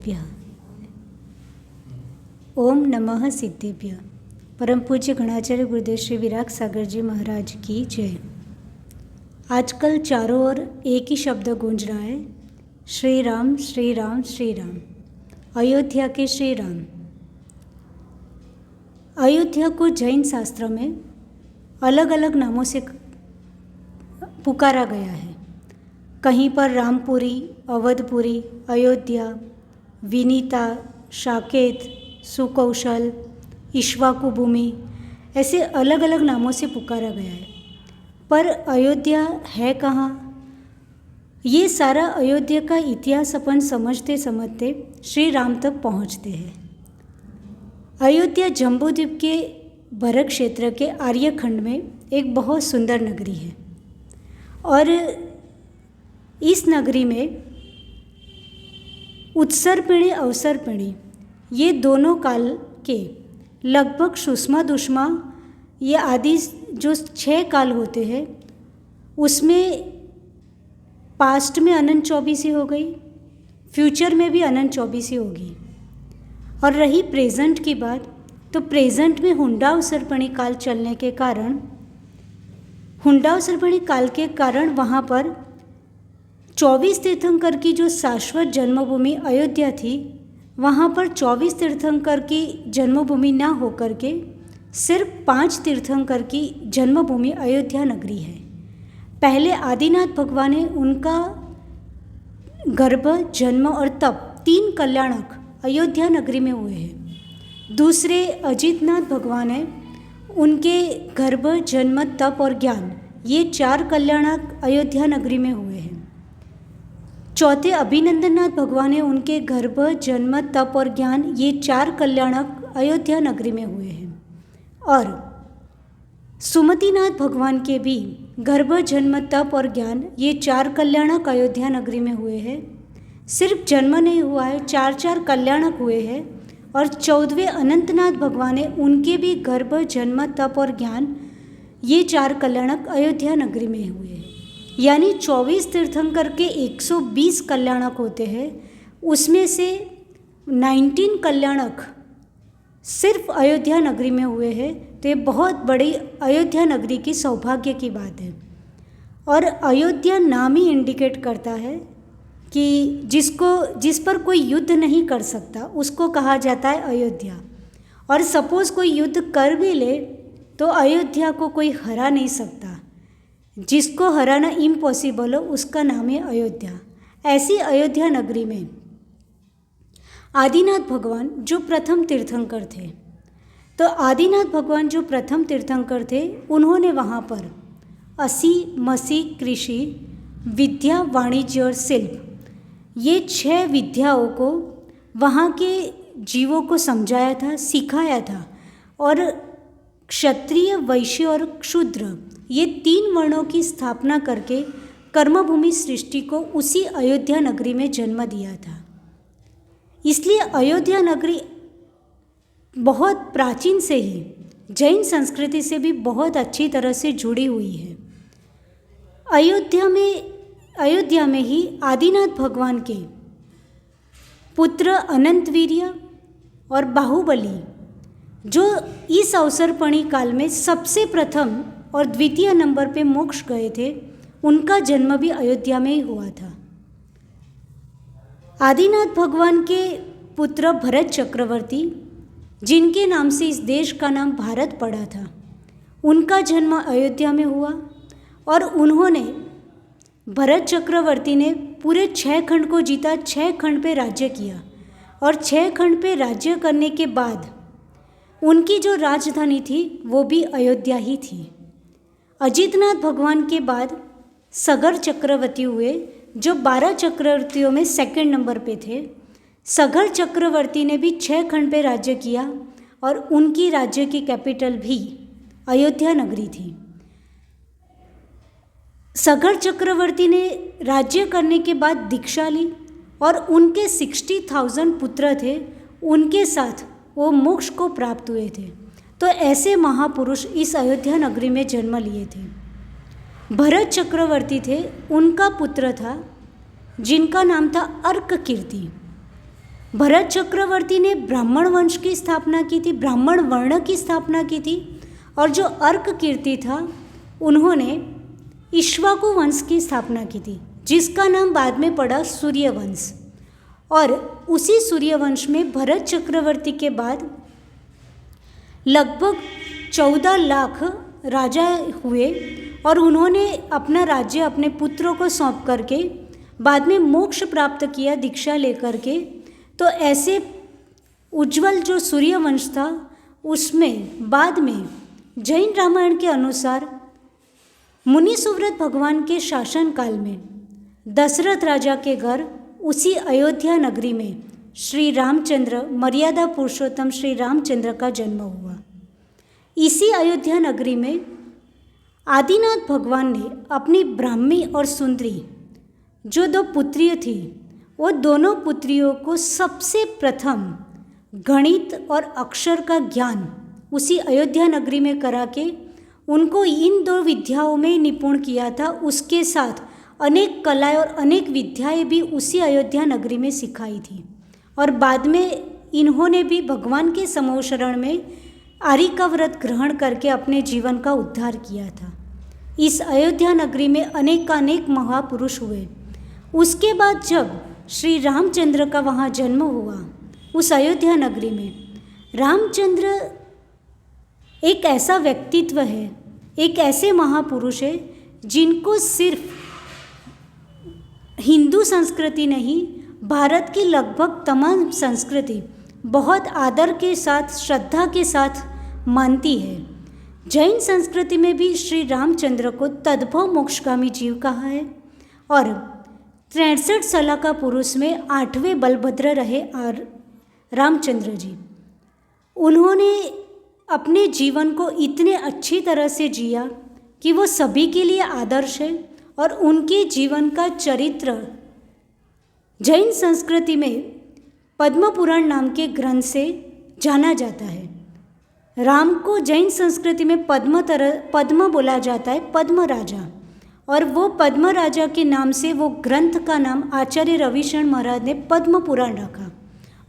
सिद्धेभ्यः। ओम नमः सिद्धेभ्यः। परम पूज्य गणाचार्य गुरुदेव श्री विराग सागर जी महाराज की जय। आजकल चारों ओर एक ही शब्द गूंज रहा है, श्री राम श्री राम श्री राम। अयोध्या के श्री राम। अयोध्या को जैन शास्त्र में अलग अलग नामों से पुकारा गया है। कहीं पर रामपुरी, अवधपुरी, अयोध्या, विनीता, साकेत, सुकौशल, इक्ष्वाकु भूमि, ऐसे अलग अलग नामों से पुकारा गया है। पर अयोध्या है कहाँ? ये सारा अयोध्या का इतिहास अपन समझते समझते श्री राम तक पहुँचते हैं। अयोध्या जम्बूद्वीप के भरत क्षेत्र के आर्यखंड में एक बहुत सुंदर नगरी है और इस नगरी में उत्सर्पिणी अवसर्पिणी ये दोनों काल के लगभग सुषमा दुष्मा ये आदि जो 6 काल होते हैं उसमें पास्ट में अनंत 24 हो गई, फ्यूचर में भी अनंत 24 होगी। और रही प्रेजेंट की बात, तो प्रेजेंट में हुंडावसर्पिणी काल चलने के कारण, हुंडावसर्पिणी काल के कारण वहाँ पर 24 तीर्थंकर की जो शाश्वत जन्मभूमि अयोध्या थी, वहाँ पर 24 तीर्थंकर की जन्मभूमि ना होकर के सिर्फ 5 तीर्थंकर की जन्मभूमि अयोध्या नगरी है। पहले आदिनाथ भगवान ने उनका गर्भ, जन्म और तप 3 कल्याणक अयोध्या नगरी में हुए हैं। दूसरे अजितनाथ भगवान है, उनके गर्भ, जन्म, तप और ज्ञान ये 4 कल्याणक अयोध्या नगरी में हुए हैं। चौथे अभिनंदननाथ भगवान है, उनके गर्भ, जन्म, तप और ज्ञान ये 4 कल्याणक अयोध्या नगरी में हुए हैं। और सुमतिनाथ भगवान के भी गर्भ, जन्म, तप और ज्ञान ये 4 कल्याणक अयोध्या नगरी में हुए हैं। सिर्फ जन्म नहीं हुआ है, 4 कल्याणक हुए हैं। और 14वें अनंतनाथ भगवान है, उनके भी गर्भ, जन्म, तप और ज्ञान ये 4 कल्याणक अयोध्या नगरी में हुए हैं। यानी 24 तीर्थंकर के 120 कल्याणक होते हैं, उसमें से 19 कल्याणक सिर्फ अयोध्या नगरी में हुए हैं। तो ये बहुत बड़ी अयोध्या नगरी की सौभाग्य की बात है। और अयोध्या नाम ही इंडिकेट करता है कि जिस पर कोई युद्ध नहीं कर सकता उसको कहा जाता है अयोध्या। और सपोज़ कोई युद्ध कर भी ले तो अयोध्या को कोई हरा नहीं सकता। जिसको हराना इम्पॉसिबल हो उसका नाम है अयोध्या। ऐसी अयोध्या नगरी में आदिनाथ भगवान जो प्रथम तीर्थंकर थे, तो आदिनाथ भगवान जो प्रथम तीर्थंकर थे, उन्होंने वहाँ पर असी, मसी, कृषि, विद्या, वाणिज्य और शिल्प ये 6 विद्याओं को वहाँ के जीवों को समझाया था, सिखाया था। और क्षत्रिय, वैश्य और क्षूद्र ये 3 वर्णों की स्थापना करके कर्मभूमि सृष्टि को उसी अयोध्या नगरी में जन्म दिया था। इसलिए अयोध्या नगरी बहुत प्राचीन से ही जैन संस्कृति से भी बहुत अच्छी तरह से जुड़ी हुई है। अयोध्या में ही आदिनाथ भगवान के पुत्र अनंतवीर्य और बाहुबली जो इस अवसर्पिणी काल में सबसे प्रथम और द्वितीय नंबर पे मोक्ष गए थे, उनका जन्म भी अयोध्या में ही हुआ था। आदिनाथ भगवान के पुत्र भरत चक्रवर्ती, जिनके नाम से इस देश का नाम भारत पड़ा था, उनका जन्म अयोध्या में हुआ। और उन्होंने, भरत चक्रवर्ती ने पूरे 6 खंड को जीता, 6 खंड पे राज्य किया। और 6 खंड पे राज्य करने के बाद उनकी जो राजधानी थी वो भी अयोध्या ही थी। अजितनाथ भगवान के बाद सगर चक्रवर्ती हुए, जो 12 चक्रवर्तियों में सेकंड नंबर पे थे। सगर चक्रवर्ती ने भी 6 खंड पे राज्य किया और उनकी राज्य की कैपिटल भी अयोध्या नगरी थी। सगर चक्रवर्ती ने राज्य करने के बाद दीक्षा ली और उनके 60,000 पुत्र थे, उनके साथ वो मोक्ष को प्राप्त हुए थे। तो ऐसे महापुरुष इस अयोध्या नगरी में जन्म लिए थे। भरत चक्रवर्ती थे, उनका पुत्र था जिनका नाम था अर्क कीर्ति। भरत चक्रवर्ती ने ब्राह्मण वंश की स्थापना की थी, ब्राह्मण वर्ण की स्थापना की थी। और जो अर्क कीर्ति था, उन्होंने इक्ष्वाकु वंश की स्थापना की थी, जिसका नाम बाद में पड़ा सूर्यवंश। और उसी सूर्यवंश में भरत चक्रवर्ती के बाद लगभग 14 लाख राजा हुए और उन्होंने अपना राज्य अपने पुत्रों को सौंप करके बाद में मोक्ष प्राप्त किया दीक्षा लेकर के। तो ऐसे उज्जवल जो सूर्यवंश था, उसमें बाद में जैन रामायण के अनुसार मुनि सुव्रत भगवान के शासन काल में दशरथ राजा के घर उसी अयोध्या नगरी में श्री रामचंद्र, मर्यादा पुरुषोत्तम श्री रामचंद्र का जन्म हुआ। इसी अयोध्या नगरी में आदिनाथ भगवान ने अपनी ब्राह्मी और सुंदरी जो 2 पुत्रियाँ थी, वो दोनों पुत्रियों को सबसे प्रथम गणित और अक्षर का ज्ञान उसी अयोध्या नगरी में करा के उनको इन 2 विद्याओं में निपुण किया था। उसके साथ अनेक कलाएं और अनेक विद्याएं भी उसी अयोध्या नगरी में सिखाई थी। और बाद में इन्होंने भी भगवान के समूह शरण में आर्य का व्रत ग्रहण करके अपने जीवन का उद्धार किया था। इस अयोध्या नगरी में अनेकानेक महापुरुष हुए। उसके बाद जब श्री रामचंद्र का वहाँ जन्म हुआ उस अयोध्या नगरी में, रामचंद्र एक ऐसा व्यक्तित्व है, एक ऐसे महापुरुष है जिनको सिर्फ हिंदू संस्कृति नहीं, भारत की लगभग तमाम संस्कृति बहुत आदर के साथ, श्रद्धा के साथ मानती है। जैन संस्कृति में भी श्री रामचंद्र को तद्भव मोक्षगामी जीव कहा है। और 63 साल का पुरुष में 8वें बलभद्र रहे और रामचंद्र जी। उन्होंने अपने जीवन को इतने अच्छी तरह से जिया कि वो सभी के लिए आदर्श है। और उनके जीवन का चरित्र जैन संस्कृति में पद्म पुराण नाम के ग्रंथ से जाना जाता है। राम को जैन संस्कृति में पद्म बोला जाता है, पद्म राजा। और वो पद्म राजा के नाम से वो ग्रंथ का नाम आचार्य रविशरण महाराज ने पद्म पुराण रखा।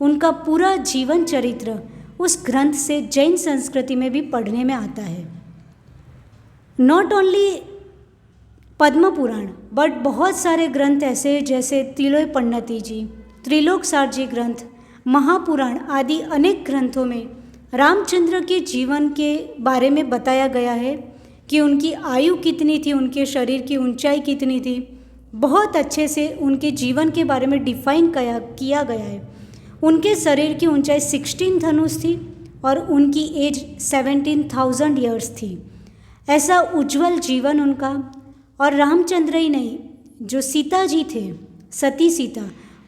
उनका पूरा जीवन चरित्र उस ग्रंथ से जैन संस्कृति में भी पढ़ने में आता है। Not only Padma Purana but बहुत सारे ग्रंथ ऐसे जैसे तिलोय पन्नती जी, त्रिलोक सार जी ग्रंथ, महापुराण आदि अनेक ग्रंथों में रामचंद्र के जीवन के बारे में बताया गया है कि उनकी आयु कितनी थी, उनके शरीर की ऊंचाई कितनी थी। बहुत अच्छे से उनके जीवन के बारे में डिफाइन किया गया है। उनके शरीर की ऊंचाई 16 धनुष थी और उनकी एज 17,000 ईयर्स थी। ऐसा उज्जवल जीवन उनका। और रामचंद्र ही नहीं, जो सीता जी थे, सती सीता,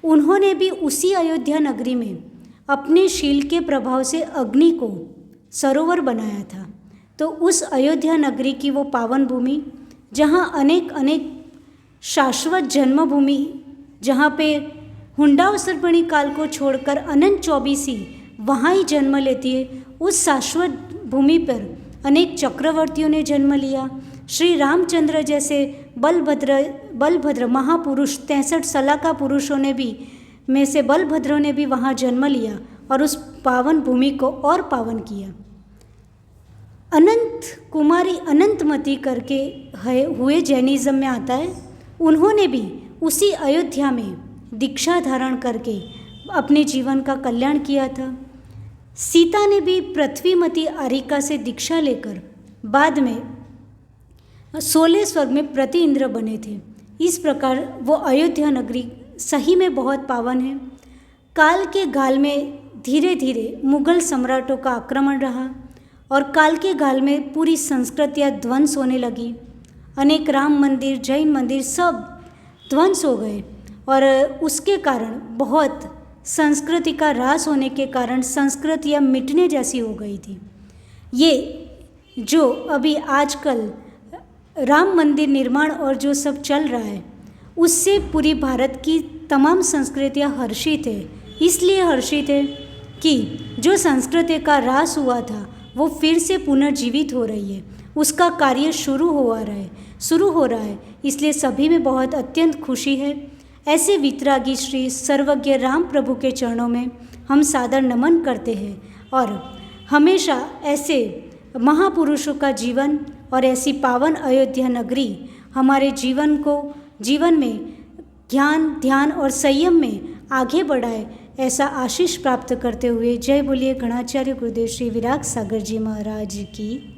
उन्होंने भी उसी अयोध्या नगरी में अपने शील के प्रभाव से अग्नि को सरोवर बनाया था। तो उस अयोध्या नगरी की वो पावन भूमि, जहाँ अनेक अनेक शाश्वत जन्मभूमि, जहाँ पे हुंडावसर्पणी काल को छोड़कर अनंत 24 वहाँ ही जन्म लेती है, उस शाश्वत भूमि पर अनेक चक्रवर्तियों ने जन्म लिया। श्री रामचंद्र जैसे बलभद्र महापुरुष 63 साल का पुरुषों ने भी में से बलभद्रों ने भी वहाँ जन्म लिया और उस पावन भूमि को और पावन किया। अनंत कुमारी अनंतमती करके हुए जैनिज़्म में आता है। उन्होंने भी उसी अयोध्या में दीक्षा धारण करके अपने जीवन का कल्याण किया था। सीता ने भी पृथ्वीमती आरिका से दीक्षा लेकर बाद में 16 स्वर्ग में प्रति इंद्र बने थे। इस प्रकार वो अयोध्या नगरी सही में बहुत पावन है। काल के गाल में धीरे धीरे मुगल सम्राटों का आक्रमण रहा और काल के गाल में पूरी संस्कृतियाँ ध्वंस होने लगी। अनेक राम मंदिर, जैन मंदिर सब ध्वंस हो गए और उसके कारण बहुत संस्कृति का ह्रास होने के कारण संस्कृतियाँ मिटने जैसी हो गई थी। ये जो अभी आजकल राम मंदिर निर्माण और जो सब चल रहा है, उससे पूरी भारत की तमाम संस्कृतियाँ हर्षित है। इसलिए हर्षित है कि जो संस्कृति का ह्रास हुआ था वो फिर से पुनर्जीवित हो रही है, उसका कार्य शुरू हो रहा है। इसलिए सभी में बहुत अत्यंत खुशी है। ऐसे वितरागी श्री सर्वज्ञ राम प्रभु के चरणों में हम सादर नमन करते हैं और हमेशा ऐसे महापुरुषों का जीवन और ऐसी पावन अयोध्या नगरी हमारे जीवन में ज्ञान, ध्यान और संयम में आगे बढ़ाए, ऐसा आशीष प्राप्त करते हुए जय बोलिए गणाचार्य गुरुदेव श्री विराग सागर जी महाराज की।